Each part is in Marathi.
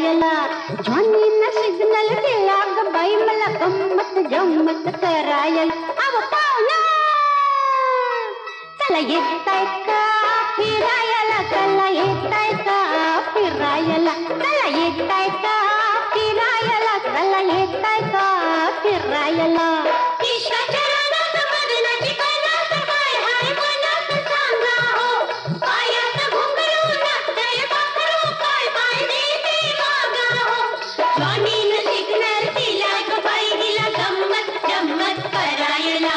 फिरायला. ध्वनीनं सिग्नल दिला ग बाई मला गंमत जम्मत करायला. अव पाहुणा चला येताय का फिरायला, चला येताय का फिरायला, चला येताय का फिरायला, चला येताय का फिरायला. इश्काच्या रानात मदनाची कनात काय हाय मनात सांगा हो. पायात घुंगरू नाचतंय पाखरू काय पाय देते मागा हो. ध्वनीनं सिग्नल दिला ग बाई हिला गंमत जम्मत करायला.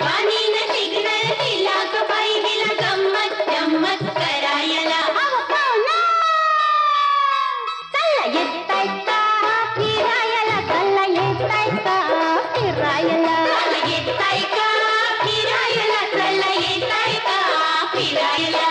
ध्वनीनं सिग्नल दिला ग बाई हिला गंमत जम्मत करायला. अहो पाहुणा चला येताय का फिरायला, चला येताय का फिरायला, चला येताय का फिरायला, चला येताय का फिरायला.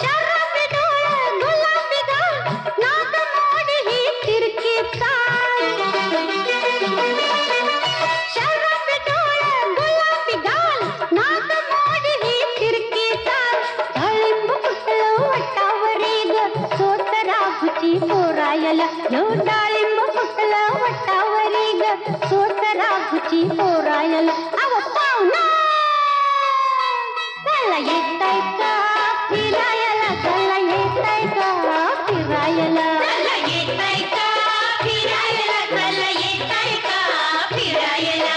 शराबी डोळे गुलाबी गाल नाक मोडी ही तिरकी चाल. शराबी डोळे गुलाबी गाल नाक मोडी ही तिरकी चाल. डाळिंब फुटलं वटावरी ग सोतराघुची पोरायला. यो डाळिंब फुटलं वटावरी ग सोतराघुची पोरायला. अव पाहुणा चला येताय का फिरायला, चला येताय का फिरायला, चला येताय का फिरायला, चला येताय का फिरायला.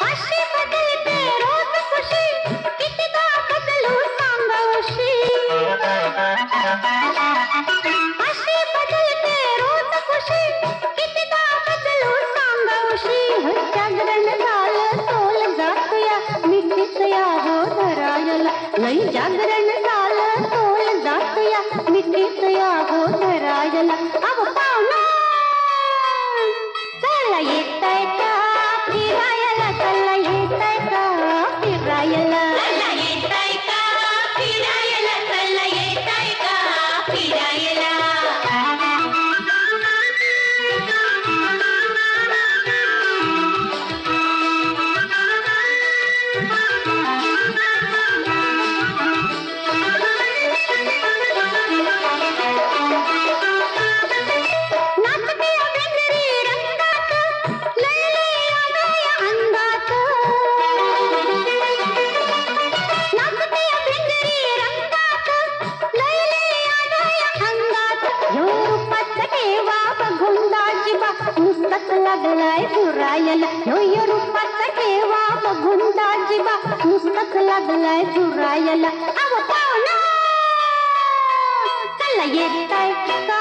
अशी बदलते रोज खुशी कितीदा बदलू सांगावशी. अशी बदलते रोज खुशी कितीदा बदलू सांगावशी. जागरण झालं तोल जातया मिठीच या हो धरायला. लई जागरण झालं तोल जातया मिठीच या हो धरायला. अव पाहुणा चला येताय का फिरायला, चला येताय का फिरायला, चला येताय का फिरायला, चला येताय का फिरायला. नाचते अभ्यंगरी रंगात लयले आगळ्या अंगात. नाचते अभ्यंगरी रंगात लयले आगळ्या अंगात. ह्यो रूपाचा ठेवा बघून दाजीबा नुसताच लागलाय झुरायला. ह्यो रूपाचा ठेवा बघून दाजीबा नुसताच लागलाय झुरायला. अव पाहुणा चला येताय का